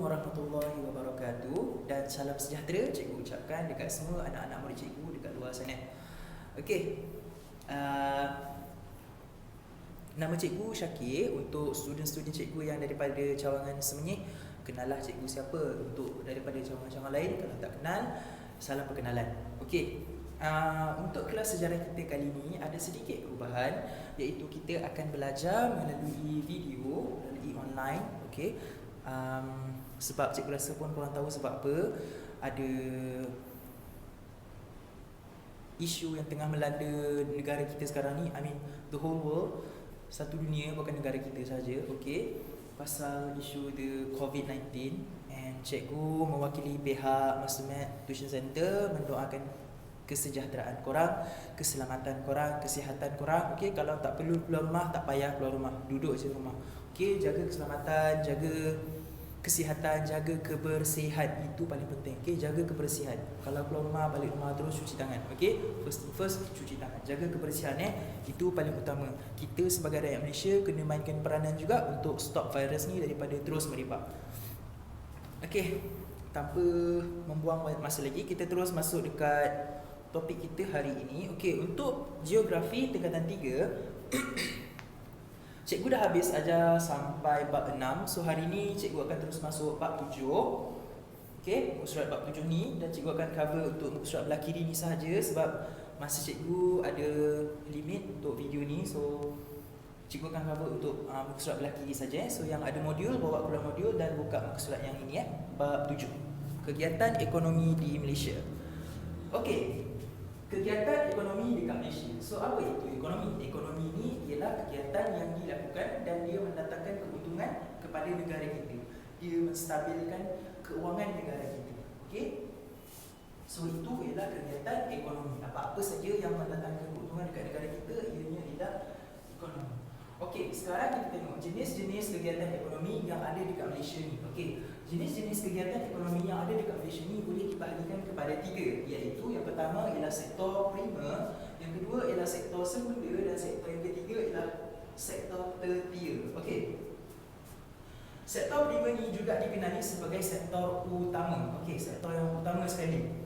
warahmatullahi wabarakatuh dan salam sejahtera cikgu ucapkan dekat semua anak-anak murid cikgu dekat luar sana. Okey. Nama cikgu Syakir. Untuk student-student cikgu yang daripada cawangan Semenyih, kenallah cikgu siapa. Untuk daripada cawangan-cawangan lain, kalau tak kenal, salam perkenalan. Okey. Untuk kelas sejarah kita kali ini ada sedikit perubahan, iaitu kita akan belajar melalui video, melalui online. Okey. Sebab cikgu rasa pun korang tahu sebab apa. Ada isu yang tengah melanda negara kita sekarang ni, I mean the whole world, satu dunia, bukan negara kita saja. Okey, pasal isu the COVID-19, and cikgu mewakili pihak Maslumat Tuition Center mendoakan kesejahteraan korang, keselamatan korang, kesihatan korang. Okey, kalau tak perlu keluar rumah, tak payah keluar rumah, duduk je rumah. Okey, jaga keselamatan, jaga kesihatan, jaga kebersihan, itu paling penting. Okey, jaga kebersihan. Kalau keluar rumah, balik rumah terus cuci tangan. Okey, first cuci tangan. Jaga kebersihan, itu paling utama. Kita sebagai rakyat Malaysia kena mainkan peranan juga untuk stop virus ni daripada terus merebak. Okey, tanpa membuang masa lagi, kita terus masuk dekat topik kita hari ini. Okey, untuk geografi tingkatan 3 cikgu dah habis ajar sampai bab 6. So hari ni cikgu akan terus masuk bab 7. Okey, muka surat bab 7 ni, dan cikgu akan cover untuk muka surat belah kiri ni sahaja sebab masa cikgu ada limit untuk video ni. So cikgu akan cover untuk muka surat belah kiri saja. So yang ada modul, bawa keluar modul dan buka muka surat yang ini, bab 7. Kegiatan ekonomi di Malaysia. Okey, kegiatan ekonomi dekat Malaysia. So apa itu ekonomi? Ekonomi ni ialah kegiatan yang dilakukan dan dia mendatangkan keuntungan kepada negara kita. Dia menstabilkan keuangan negara kita. Okey? So itu ialah kegiatan ekonomi. Apa-apa saja yang mendatangkan keuntungan dekat negara kita, ianya ialah ekonomi. Okey, sekarang kita tengok jenis-jenis kegiatan ekonomi yang ada dekat Malaysia ni. Okey, jenis-jenis kegiatan ekonomi yang ada dekat Malaysia ni boleh dibahagikan kepada 3, iaitu yang pertama ialah sektor primer, yang kedua ialah sektor sekunder, dan sektor yang ketiga ialah sektor tertier. Okey. Sektor primer ni juga dikenali sebagai sektor utama. Okey, sektor yang utama sekali.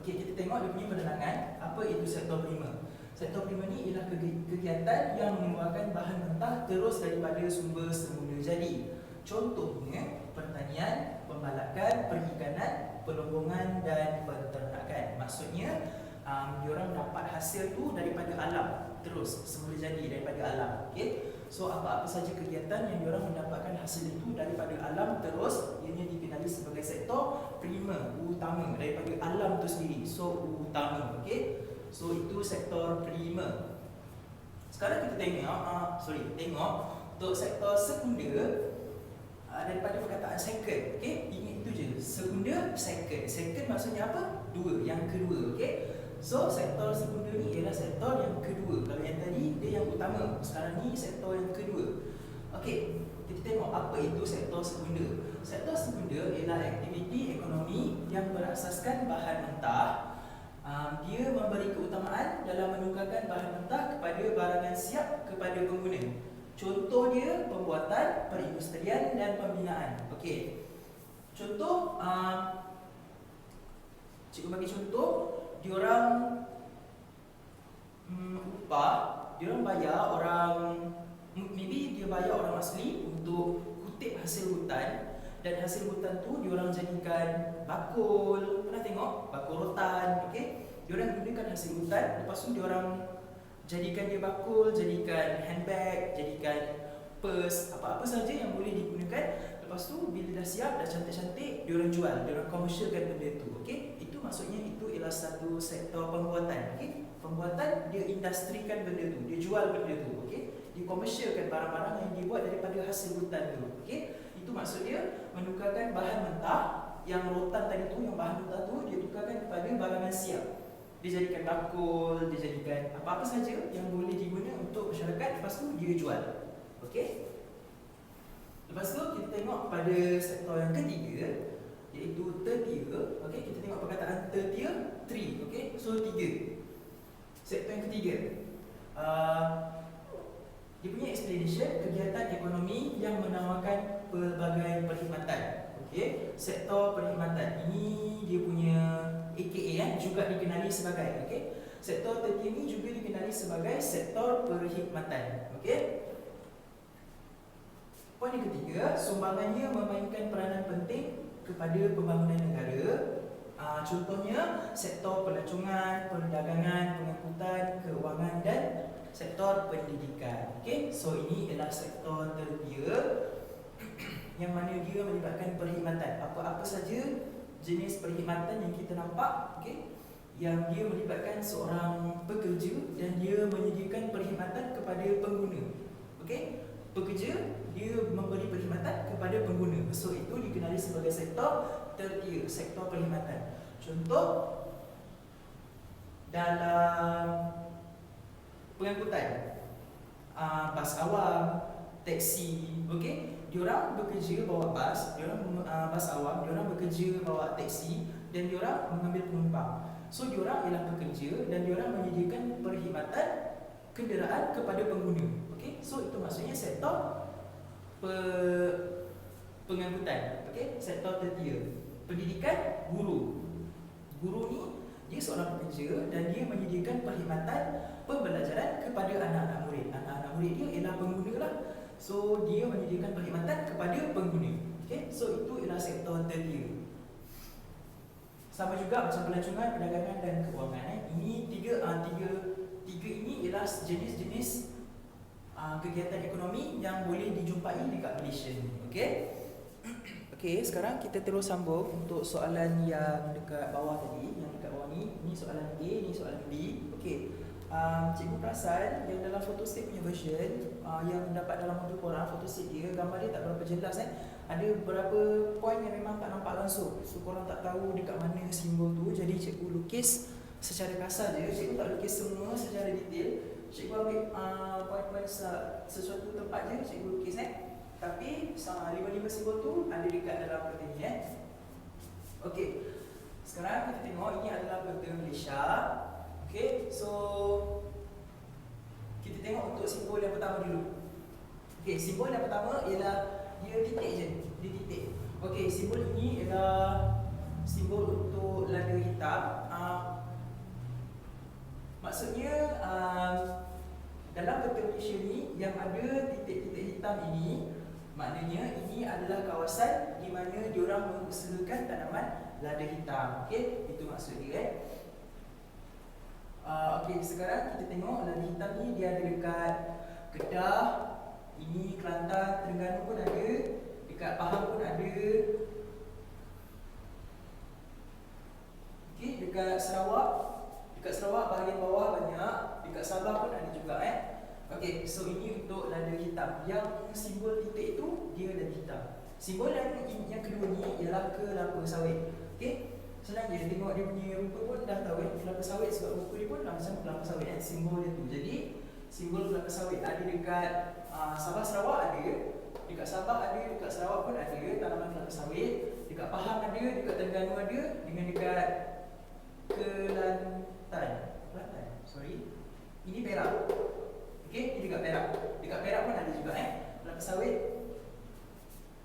Okey, kita tengok dia punya penerangan. Apa itu sektor primer? Sektor primer ni ialah kegiatan yang mengeluarkan bahan mentah terus daripada sumber semula jadi. Contohnya pertanian, pembalakan, perikanan, perlombongan dan peternakan. Maksudnya diorang dapat hasil tu daripada alam terus semula jadi daripada alam. Okey. So apa-apa saja kegiatan yang diorang mendapatkan hasil itu daripada alam terus, ianya dikenali sebagai sektor primer, utama, daripada alam tu sendiri. So utama. Okey. So itu sektor primer. Sekarang kita tengok untuk sektor sekunder, daripada perkataan second. Okey, ingat itu je. Sekunder, second. Second maksudnya apa? Dua, yang kedua. Okey. So sektor sekunder ni ialah sektor yang kedua. Kalau yang tadi dia yang utama, sekarang ni sektor yang kedua. Okey, kita tengok apa itu sektor sekunder. Sektor sekunder ialah aktiviti ekonomi yang berasaskan bahan mentah. Dia memberi keutamaan dalam menukarkan bahan mentah kepada barangan siap kepada pengguna. Contoh dia pembuatan, perindustrian dan pembinaan. Okey. Contoh, cikgu bagi contoh, diorang upah, diorang bayar orang, maybe dia bayar orang asli untuk kutip hasil hutan, dan hasil hutan tu diorang jadikan bakul. Pernah tengok bakul rotan? Okey. Diorang gunakan hasil hutan, lepas tu diorang jadikan dia bakul, jadikan handbag, jadikan purse, apa-apa saja yang boleh digunakan. Lepas tu bila dah siap, dah cantik-cantik, diorang jual, diorang komersialkan benda tu. Okey, itu maksudnya itu ialah satu sektor pembuatan. Okey, pembuatan, dia industrikan benda tu, dia jual benda tu. Okey, dia komersialkan barang-barang yang dibuat daripada hasil hutan tu. Okey, itu maksud dia menukarkan bahan mentah yang rotan tadi tu, yang bahan mentah tu dia tukarkan kepada barangan siap. Dia jadikan bakul, dia jadikan apa-apa saja yang boleh diguna untuk masyarakat, lepas tu dia jual. Okey. Lepas tu kita tengok pada sektor yang ketiga, iaitu tertier. Okey, kita tengok perkataan tertier 3. Okey, so 3. Sektor yang ketiga. Dia punya explanation, kegiatan ekonomi yang menawarkan pelbagai perkhidmatan. Okey, sektor perkhidmatan ini dia punya AKA juga dikenali sebagai sektor tertier ini juga dikenali sebagai sektor perkhidmatan. Okey. Poin yang ketiga, sumbangannya memainkan peranan penting kepada pembangunan negara. Contohnya sektor pelancongan, perdagangan, pengangkutan, keuangan dan sektor pendidikan. Okey, so ini ialah sektor tertier yang mana dia melibatkan perkhidmatan. Apa-apa saja jenis perkhidmatan yang kita nampak, okey, yang dia melibatkan seorang pekerja dan dia menyediakan perkhidmatan kepada pengguna. Okey, pekerja dia memberi perkhidmatan kepada pengguna. So itu dikenali sebagai sektor tertier, sektor perkhidmatan. Contoh dalam pengangkutan, bas awam, teksi, okey, diorang bekerja bawa bas, diorang bas awam, diorang bekerja bawa teksi dan diorang mengambil penumpang. So diorang ialah pekerja dan diorang menyediakan perkhidmatan kenderaan kepada pengguna. Okey, so itu maksudnya sektor pengangkutan. Okey, sektor tertier. Pendidikan, guru. Guru ni dia seorang pekerja dan dia menyediakan perkhidmatan pembelajaran kepada anak-anak murid. Anak-anak murid dia ialah pengguna lah. So dia menyediakan perkhidmatan kepada pengguna. Okey, so itu ialah sektor tertier. Sama juga macam pelancongan, perdagangan dan keuangan. Ini tiga ini ialah jenis-jenis kegiatan ekonomi yang boleh dijumpai dekat Malaysia ni. Okey. Okey, sekarang kita terus sambung untuk soalan yang dekat bawah tadi, yang dekat bawah ni. Ini soalan A, ni soalan B. Okey. Cikgu perasan yang dalam photostat punya version yang dapat dalam modul korang, photostat dia gambar dia tak berapa jelas Ada beberapa poin yang memang tak nampak langsung. So korang tak tahu dekat mana simbol tu. Jadi cikgu lukis secara kasar je. Cikgu tak lukis semua secara detail. Cikgu ambil poin-poin sesuatu tempat je cikgu lukis Tapi 5 simbol tu ada dekat dalam peta ni Okey. Sekarang kita tengok ini adalah peta Malaysia. Okey, so kita tengok untuk simbol yang pertama dulu. Okey, simbol yang pertama ialah dia titik je, dia titik. Okey, simbol ini ialah simbol untuk lada hitam. Maksudnya dalam peta Malaysia ni yang ada titik-titik hitam ini, maknanya ini adalah kawasan di mana diorang mengusahakan tanaman lada hitam. Okey, itu maksud dia Okey, sekarang kita tengok lada hitam ni dia ada dekat Kedah, ini Kelantan, Terengganu pun ada, dekat Pahang pun ada. Okey, dekat Sarawak bahagian bawah banyak, dekat Sabah pun ada juga Okey, so ini untuk lada hitam. Yang simbol titik itu dia lada hitam. Simbol yang kedua ni ialah kelapa sawit. Okey, senang je tengok dia punya rupa pun dah tahu kelapa sawit sebab rupa dia pun macam kelapa sawit simbol dia tu. Jadi simbol kelapa sawit ada dekat Sabah Sarawak ada, dekat Sabah ada, dekat Sarawak pun ada tanaman kelapa sawit, dekat Pahang ada, dekat Terengganu ada, dengan dekat Kelantan. Ini Perak. Okey, ini dekat Perak. Dekat Perak pun ada juga kelapa sawit.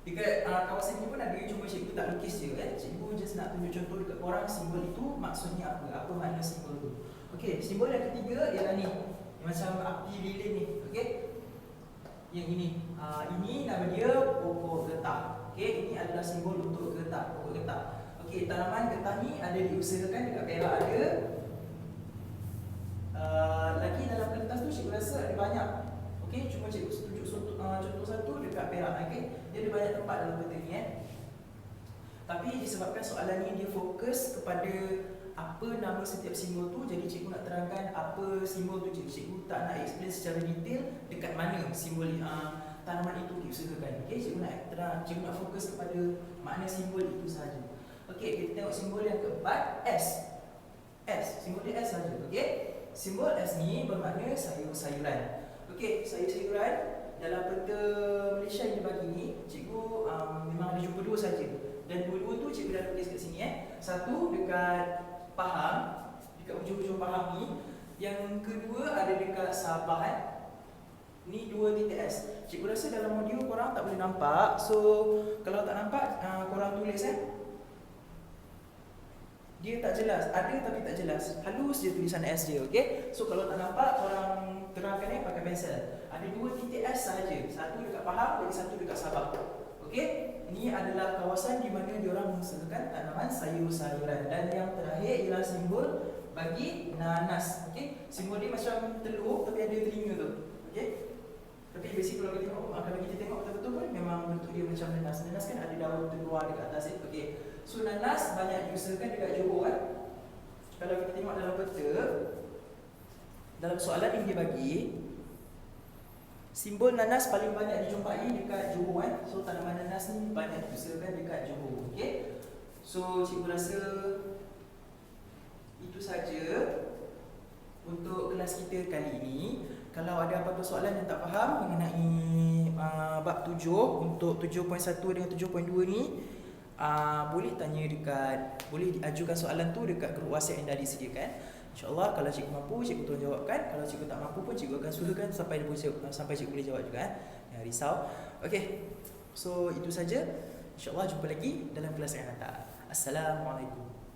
Dekat kawasan ni pun ada, cuma cikgu tak lukis je Cikgu just nak tunjuk contoh dekat korang simbol itu maksudnya apa makna simbol tu. Okey, simbol yang ketiga ialah ni, macam api lilin ni. Okey, yang ini ini nama dia pokok getah. Okey, ini adalah simbol untuk getah, pokok getah. Okey, tanaman getah ni ada diusahakan dekat Perak ada. Lagi dalam kertas tu cikgu rasa ada banyak. Okey, cuma cikgu tunjuk contoh satu dekat Perak. Okey, dia ada banyak tempat dalam peta ni Tapi disebabkan soalan ni dia fokus kepada apa nama setiap simbol tu, jadi cikgu nak terangkan apa simbol tu. Cikgu tak nak explain secara detail dekat mana simbol tanaman itu diusahakan. Okey, cikgu nak fokus kepada makna simbol itu sahaja. Okey, kita tengok simbol yang keempat, S. Simbol dia S saja. Okey, simbol S ni bermakna sayur-sayuran. Okey, sayur-sayuran dalam peta Malaysia yang dibagi ni, cikgu memang ada jumpa dua saja. Dan dua-dua tu cikgu dah tulis kat sini Satu dekat Pahang, dekat ujung-ujung Pahang ni. Yang kedua ada dekat Sabah Ni 2.s. Cikgu rasa dalam audio korang tak boleh nampak. So kalau tak nampak korang tulis Dia tak jelas, ada tapi tak jelas. Halus je tulisan S je, okey? So kalau tak nampak korang terangkan pakai pensel. Ada 2.s sahaja. Satu dekat Pahang, lagi satu dekat Sabah. Okey? Ini adalah kawasan di mana diorang mengusahakan tanaman sayur-sayuran. Dan yang terakhir ialah simbol bagi nanas. Okey? Simbol ni macam telur tapi ada telinga tu. Okey? Tapi basic kalau kita tengok betul-betul pun memang bentuk dia macam nanas. Nanas kan ada daun terluar dekat atas Okey. So nanas banyak diusahakan dekat Johor Kalau kita tengok dalam peta, dalam soalan yang dia bagi, simbol nanas paling banyak dijumpai dekat Johor So tanaman nanas ni banyak diusahakan dekat Johor. Okey. So cikgu rasa itu saja untuk kelas kita kali ini. Kalau ada apa-apa soalan yang tak faham mengenai bab 7 untuk 7.1 dengan 7.2 ni, boleh tanya boleh diajukan soalan tu dekat grup WhatsApp yang dah disediakan. InsyaAllah kalau cikgu mampu, cikgu tolong jawabkan. Kalau cikgu tak mampu pun cikgu akan sudahkan sampai cikgu boleh jawab juga. Jangan risau. Okay, so itu saja. InsyaAllah jumpa lagi dalam kelas yang akan datang. Assalamualaikum.